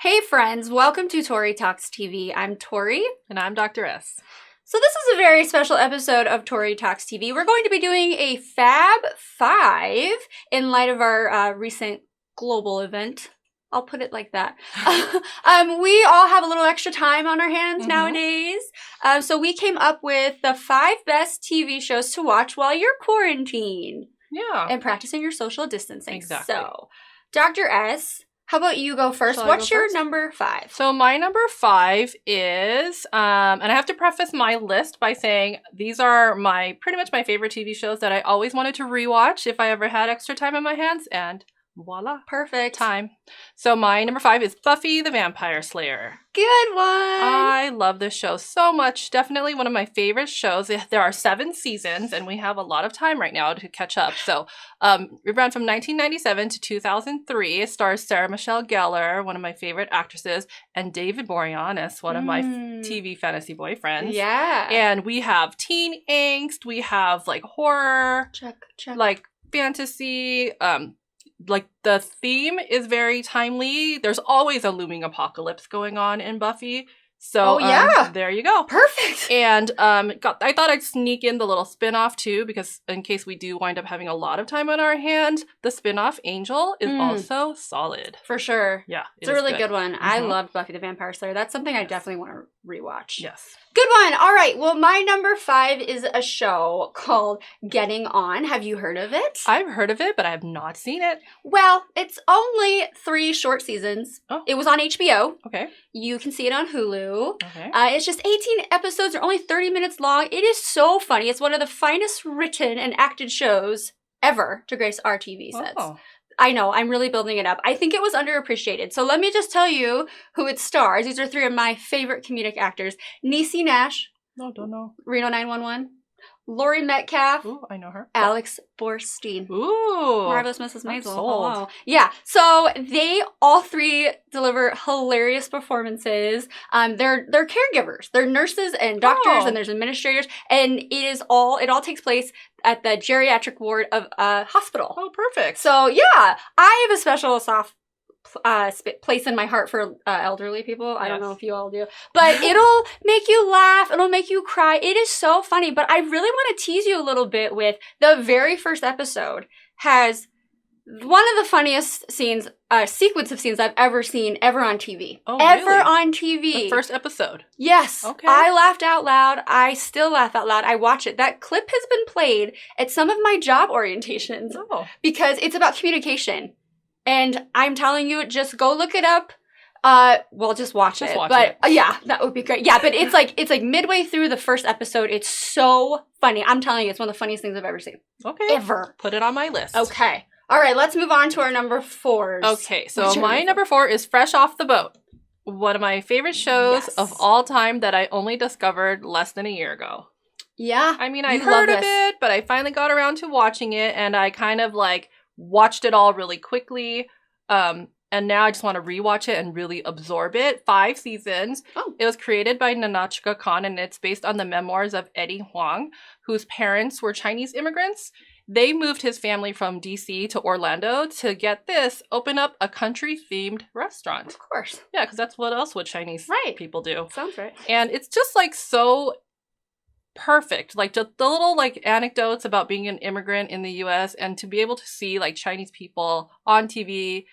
Hey friends, welcome to Tori Talks TV. I'm Tori. And I'm Dr. S. So this is a very special episode of Tori Talks TV. We're going to be doing a Fab 5 in light of our recent global event. I'll put it like that. We all have a little extra time on our hands nowadays. So we came up with the 5 best TV shows to watch while you're quarantined. Yeah. And practicing your social distancing. Exactly. So, Dr. S, how about you go first? What's your number 5? So my number 5 is, and I have to preface my list by saying these are pretty much my favorite TV shows that I always wanted to rewatch if I ever had extra time on my hands, and voila. Perfect. Time. So my number 5 is Buffy the Vampire Slayer. Good one. I love this show so much. Definitely one of my favorite shows. There are 7 seasons, and we have a lot of time right now to catch up. So it ran from 1997 to 2003. It stars Sarah Michelle Gellar, one of my favorite actresses, and David Boreanaz, one of my TV fantasy boyfriends. Yeah. And we have teen angst. We have like horror. Check. Like fantasy. Like the theme is very timely. There's always a looming apocalypse going on in Buffy. So there you go. Perfect. And I thought I'd sneak in the little spin-off too, because in case we do wind up having a lot of time on our hand, the spin-off Angel is also solid. For sure. Yeah. It's a really good one. I loved Buffy the Vampire Slayer. That's something I definitely want to rewatch. Yes. Good one. All right. Well, my number 5 is a show called Getting On. Have you heard of it? I've heard of it, but I have not seen it. Well, it's only 3 short seasons. Oh. It was on HBO. Okay. You can see it on Hulu. Okay. It's just 18 episodes. They're only 30 minutes long. It is so funny. It's one of the finest written and acted shows ever to grace our TV sets. Oh. I know. I'm really building it up. I think it was underappreciated. So let me just tell you who it stars. These are 3 of my favorite comedic actors. Niecy Nash. No, don't know. Reno 911. Laurie Metcalf. Ooh, I know her. Alex Borstein. Ooh. Marvelous Mrs. Maisel. Sold. Hello. Yeah. So they all 3 deliver hilarious performances. They're caregivers. They're nurses and doctors, and there's administrators, and it all takes place at the geriatric ward of a hospital. Oh, perfect. So yeah, I have a special soft place in my heart for elderly people. I don't know if you all do, but it'll make you laugh. It'll make you cry. It is so funny. But I really want to tease you a little bit with the very first episode has one of the funniest sequence of scenes I've ever seen on TV. Oh, ever really? on TV. The first episode. Yes. Okay. I laughed out loud. I still laugh out loud. I watch it. That clip has been played at some of my job orientations because it's about communication. And I'm telling you, just go look it up. Just watch it. Yeah, that would be great. Yeah, but it's like midway through the first episode. It's so funny. I'm telling you, it's one of the funniest things I've ever seen. Okay. Ever. Put it on my list. Okay. All right, let's move on to our number 4s. Okay, so my number 4 is Fresh Off the Boat. One of my favorite shows of all time that I only discovered less than a year ago. Yeah. I mean, I'd heard of it, but I finally got around to watching it, and I kind of watched it all really quickly. And now I just want to rewatch it and really absorb it. 5 seasons. Oh. It was created by Nahnatchka Khan, and it's based on the memoirs of Eddie Huang, whose parents were Chinese immigrants. They moved his family from DC to Orlando to open up a country-themed restaurant. Of course. Yeah, because that's what else would Chinese people do. Sounds right. And it's just so perfect. The little anecdotes about being an immigrant in the US, and to be able to see Chinese people on TV,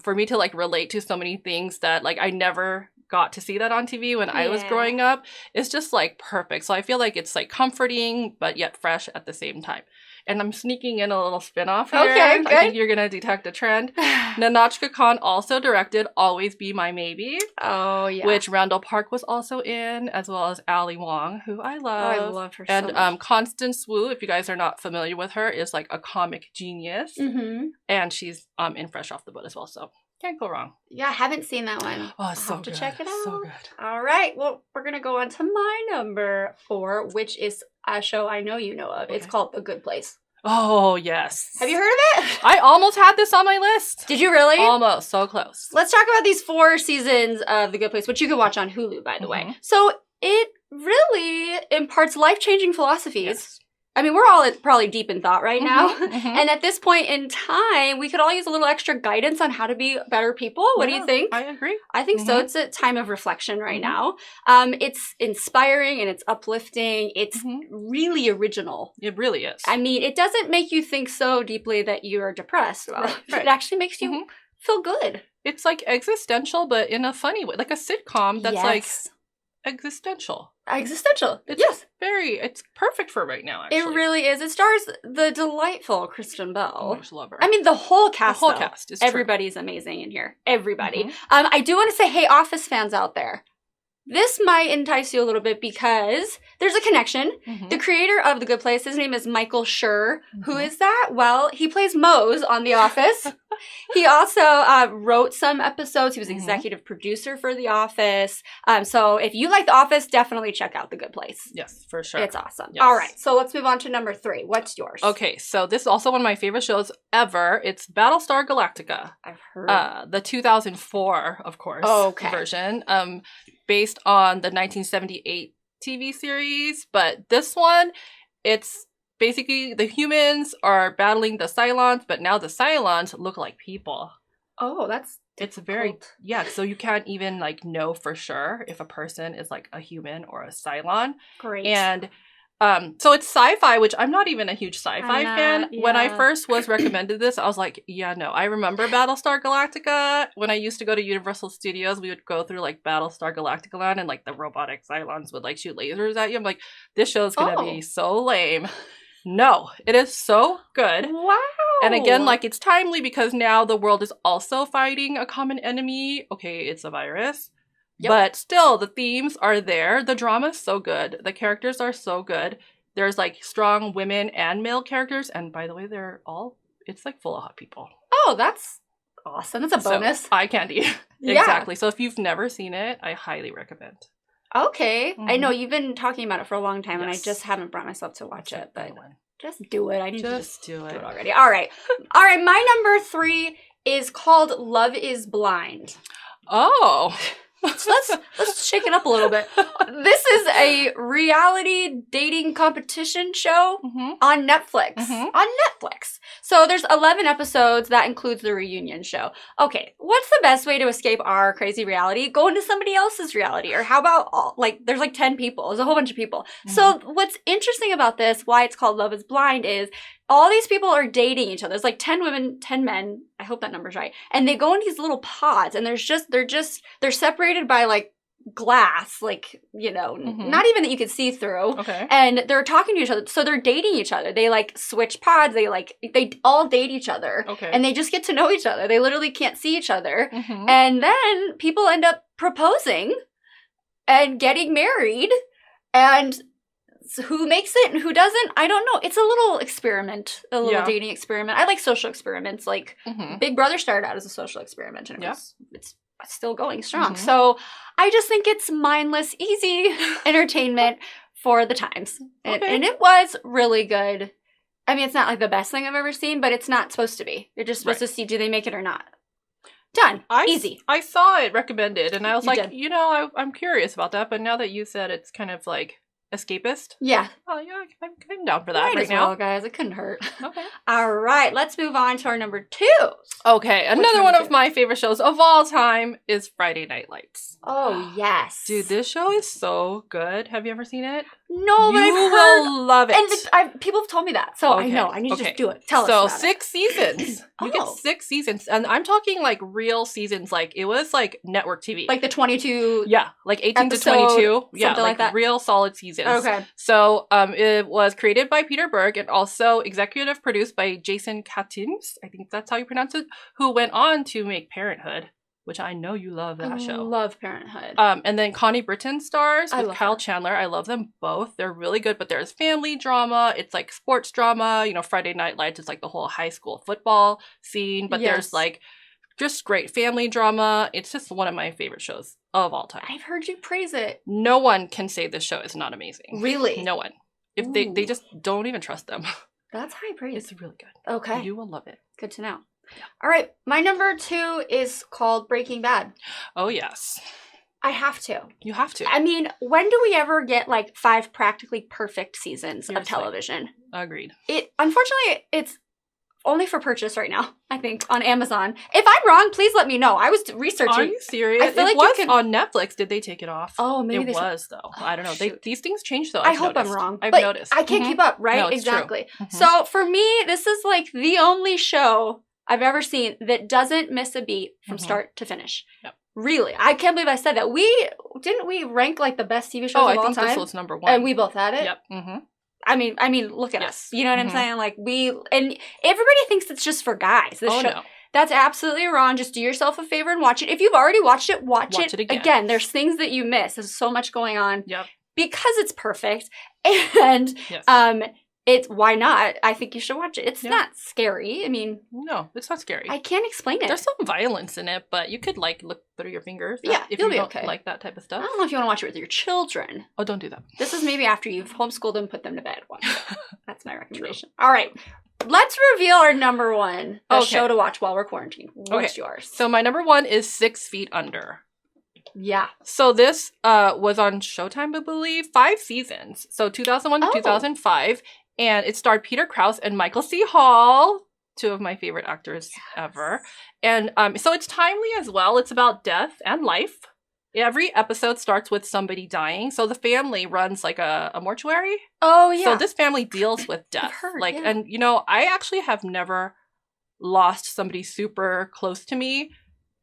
for me to relate to so many things that I never got to see that on TV when I was growing up, is just perfect. So I feel it's comforting but yet fresh at the same time. And I'm sneaking in a little spin-off here. Okay, good. I think you're going to detect a trend. Nahnatchka Khan also directed Always Be My Maybe. Oh, yeah. Which Randall Park was also in, as well as Ali Wong, who I love. Oh, I love her so much. And Constance Wu, if you guys are not familiar with her, is a comic genius. Mm-hmm. And she's in Fresh Off the Boat as well, so can't go wrong. Yeah, I haven't seen that one. Oh, it's so I'll have good. to check it out. So good. All right. Well, we're going to go on to my number 4, which is a show I know you know of. Okay. It's called The Good Place. Oh, yes. Have you heard of it? I almost had this on my list. Did you really? Almost. So close. Let's talk about these 4 seasons of The Good Place, which you can watch on Hulu, by the way. So it really imparts life-changing philosophies I mean, we're all probably deep in thought right now. Mhm. And at this point in time, we could all use a little extra guidance on how to be better people. What do you think? I agree. I think so. Mhm. It's a time of reflection right Mhm. now. It's inspiring and it's uplifting. It's Mhm. really original. It really is. I mean, it doesn't make you think so deeply that you're depressed. Well, Right. It actually makes you Mhm. feel good. It's like existential, but in a funny way, like a sitcom that's like Yes. existential. Existential. It's Yes. it's perfect for right now, actually. It really is. It stars the delightful Kristen Oh, I Bell. just love her. I mean, the whole cast. the whole though. cast is true. Everybody's amazing in here. Everybody. Mhm. I do want to say, hey, Office fans out there, this might entice you a little bit because there's a connection. Mhm. The creator of The Good Place, his name is Michael Schur. Who Mhm. is that? Well, he plays Mose on The Office. He also wrote some episodes. He was Mhm. executive producer for The Office. So if you like The Office, definitely check out The Good Place. Yes, for sure. It's awesome. Yes. All right, so let's move on to number 3. What's yours? Okay, so this is also one of my favorite shows ever. It's Battlestar Galactica. I've heard. The 2004, of course, Okay. version, based on the 1978 TV series. But this one, it's basically the humans are battling the Cylons, but now the Cylons look like people. Oh, that's It's very, difficult. yeah, so you can't even like know for sure if a person is like a human or a Cylon. Great. And so it's sci-fi, which I'm not even a huge sci-fi I'm not, fan. When I yeah. first was recommended this, I was like, yeah, no. I remember Battlestar Galactica. When I used to go to Universal Studios, we would go through like Battlestar Galactica land and like the robotic Cylons would like shoot lasers at you. I'm like, this show's gonna be so lame. No, it is so good. Wow. And again, like it's timely because now the world is also fighting a common enemy. Okay, it's a virus. Yep. But still, the themes are there. The drama's so good. The characters are so good. There's like strong women and male characters. And by the way, it's like full of hot people. Oh, that's awesome. That's a bonus. So, eye candy. Yeah. Exactly. So if you've never seen it, I highly recommend. Okay. I Mhm. know you've been talking about it for a long time, and I Yes. just haven't brought myself to watch it. But Anyone. just do it. I need to Just do do it. it already. All right. All right. My number 3 is called Love is Blind. Oh. So let's shake it up a little bit. This is a reality dating competition show Mm-hmm. on Netflix. Mhm. On Netflix. So there's 11 episodes. That includes the reunion show. Okay, what's the best way to escape our crazy reality? Go into somebody else's reality. Or how about, there's like 10 people. There's a whole bunch of people. So what's interesting about this, why it's called Love is Blind, is all these people are dating each other. There's like 10 women, 10 men. I hope that number's right. And they go in these little pods, and they're separated by like glass, like, Mhm. not even that you could see through. Okay. And they're talking to each other. So they're dating each other. They like switch pods. They all date each other. Okay. And they just get to know each other. They literally can't see each other. Mhm. And then people end up proposing and getting married. And who makes it and who doesn't, I don't know. It's a little experiment, a little Yeah. dating experiment. I like social experiments. Like Mhm. Big Brother started out as a social experiment, and Yeah. it's still going strong. Mhm. So I just think it's mindless, easy entertainment for the times. Okay. And it was really good. I mean, it's not like the best thing I've ever seen, but it's not supposed to be. You're just supposed Right. to see, do they make it or not? Done. Easy. I saw it recommended, and I was You like, did. I'm curious about that. But now that you said it's kind of like escapist, Yeah. oh yeah, I'm down for that Might right as now. well, guys. It couldn't hurt. Okay. All right. Let's move on to our number 2. Okay, another number one 2? of my favorite shows of all time is Friday Night Lights. Oh, yes. Dude, this show is so good. Have you ever seen it? No, but you I've heard. will love it. And people have told me that. So I Okay, know. I need to okay. just do it. Tell us So about 6 seasons. You get Oh. 6 seasons, and I'm talking like real seasons. Like it was like network TV. it. Like the 22. yeah, like 18 episode, to 22. Yeah, something like that. real solid seasons. Okay. So it was created by Peter Berg and also executive produced by Jason Katims, I think that's how you pronounce it, who went on to make Parenthood, which I know you love that I show. love Parenthood. And then Connie Britton stars I with love Kyle her. Chandler. I love them both. They're really good, but there's family drama. It's like sports drama. Friday Night Lights is like the whole high school football scene, but Yes. there's like just great family drama. It's just one of my favorite shows of all time. I've heard you praise it. No one can say this show is not amazing. Really? No one. If Ooh. they just don't even trust them. That's high praise. It's really good. Okay. You will love it. Good to know. Yeah. All right. My number 2 is called Breaking Bad. Oh yes. I have to. You have to. I mean, when do we ever get like 5 practically perfect seasons of television? Agreed. Unfortunately, it's only for purchase right now, I think, on Amazon. If I'm wrong, please let me know. I was researching. Are you serious? I feel it like was on Netflix. Did they take it off? Oh, maybe it was, though. I don't know. These things change, though. I hope I'm wrong. I've but noticed. I can't keep up, right? No, it's exactly. True. So for me, this is like the only show I've ever seen that doesn't miss a beat from start to finish. Yep. Really. I can't believe I said that. Didn't we rank like the best TV shows of all time? I think this was number 1. And we both had it? Yep. Mm-hmm. I mean, look at us. You know what I'm saying? Like and everybody thinks it's just for guys. This show, no. That's absolutely wrong. Just do yourself a favor and watch it. If you've already watched it, watch it again. There's things that you miss. There's so much going on. Yep. Because it's perfect. And why not? I think you should watch it. It's not scary. I mean, no, it's not scary. I can't explain it. There's some violence in it, but you could like look through your fingers. Yeah, if you'll you be don't okay. like that type of stuff. I don't know if you want to watch it with your children. Oh, don't do that. This is maybe after you've homeschooled them, put them to bed. Watch it. That's my recommendation. All right. Let's reveal our number 1 show to watch while we're quarantined. What's yours? So my number 1 is 6 Feet Under. Yeah. So this was on Showtime, I believe, 5 seasons. So 2001 to 2005. And it starred Peter Krause and Michael C. Hall, 2 of my favorite actors ever. And so it's timely as well. It's about death and life. Every episode starts with somebody dying. So the family runs like a mortuary. Oh, yeah. So this family deals with death. And you know, I actually have never lost somebody super close to me.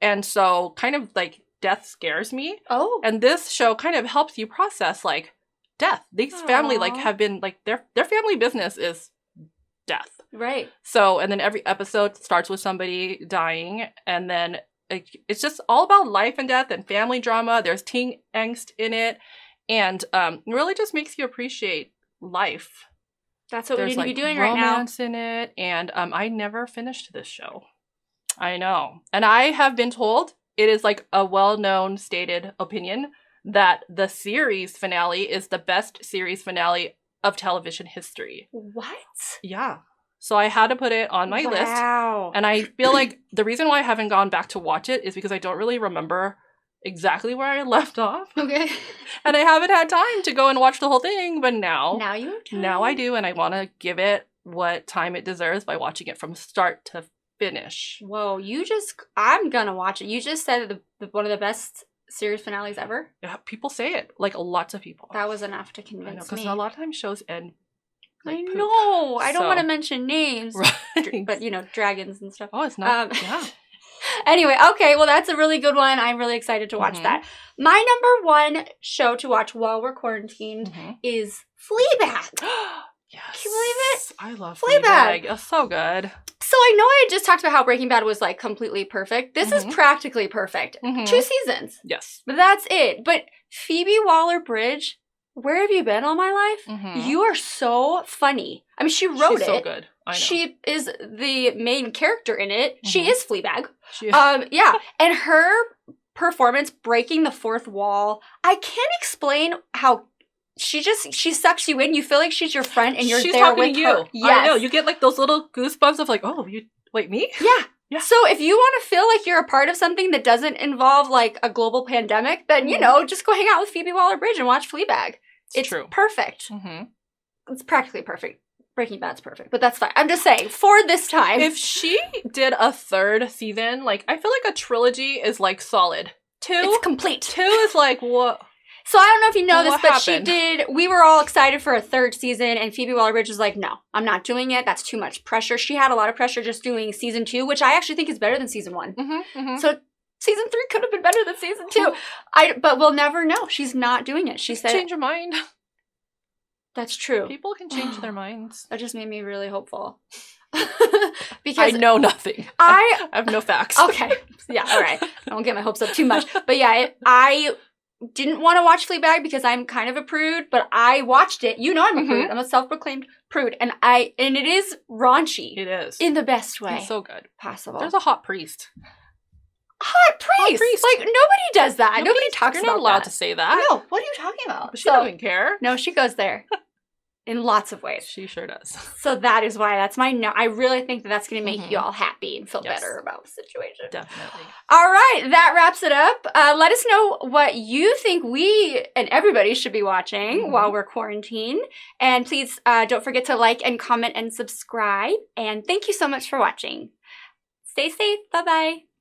And so kind of like death scares me. Oh. And this show kind of helps you process like death. These family like have been like their family business is death. Right. So and then every episode starts with somebody dying, and then it's just all about life and death and family drama. There's teen angst in it, and it really just makes you appreciate life. That's what we need to be doing right now. There's romance in it, and I never finished this show. I know, and I have been told it is like a well-known stated opinion that the series finale is the best series finale of television history. What? Yeah. So I had to put it on my list. Wow. And I feel like the reason why I haven't gone back to watch it is because I don't really remember exactly where I left off. Okay. And I haven't had time to go and watch the whole thing, but now you have time. Now I do, and I want to give it what time it deserves by watching it from start to finish. Whoa, I'm gonna watch it. You just said one of the best series finales ever? Yeah, people say it. Like, lots of people. That was enough to convince me. Because a lot of times shows end like I poop. know. I don't want to mention names. Right. But, dragons and stuff. Oh, it's not. Yeah. Anyway, okay. Well, that's a really good one. I'm really excited to watch that. My number 1 show to watch while we're quarantined is Fleabag. Yes. Can you believe it? I love Fleabag. It's so good. So I know I just talked about how Breaking Bad was like completely perfect. This is practically perfect. 2 seasons. Yes. But that's it. But Phoebe Waller-Bridge, where have you been all my life? You are so funny. I mean, she wrote She's it. so good. I know. She is the main character in it. She is Fleabag. She is. Yeah. And her performance breaking the 4th wall, I can't explain how she sucks you in. You feel like she's your friend and she's there with you. Her. Yes. I know. You get like those little goosebumps of like, oh, wait, me? Yeah. Yeah. So if you want to feel like you're a part of something that doesn't involve like a global pandemic, then, just go hang out with Phoebe Waller-Bridge and watch Fleabag. It's true. Perfect. It's practically perfect. Breaking Bad's perfect, but that's fine. I'm just saying, for this time. If she did a 3rd season, like, I feel like a trilogy is like solid. 2? It's complete. 2 is like, what? So I don't know if you know this, but happened? we were all excited for a 3rd season, and Phoebe Waller-Bridge was like, no, I'm not doing it. That's too much pressure. She had a lot of pressure just doing season 2, which I actually think is better than season 1. So season 3 could have been better than season 2. But we'll never know. She's not doing it. She said, change your mind. That's true. People can change their minds. That just made me really hopeful. Because I know nothing. I have no facts. Okay. Yeah, all right. I won't get my hopes up too much. But yeah, I didn't want to watch Fleabag because I'm kind of a prude, but I watched it. You know I'm a prude. I'm a self-proclaimed prude. And it is raunchy. It is. In the best way. It's so good. Possible. There's a hot priest. Hot priest? Like, nobody does that. Nobody talks about that. You're not allowed to say that. No, what are you talking about? But she doesn't care. No, she goes there. in lots of ways. She sure does. So that is why that's my no. I really think that that's going to make you all happy and feel Yes. better about the situation. Definitely. All right, that wraps it up. Let us know what you think we and everybody should be watching while we're quarantined. And please don't forget to like and comment and subscribe. And thank you so much for watching. Stay safe. Bye-bye.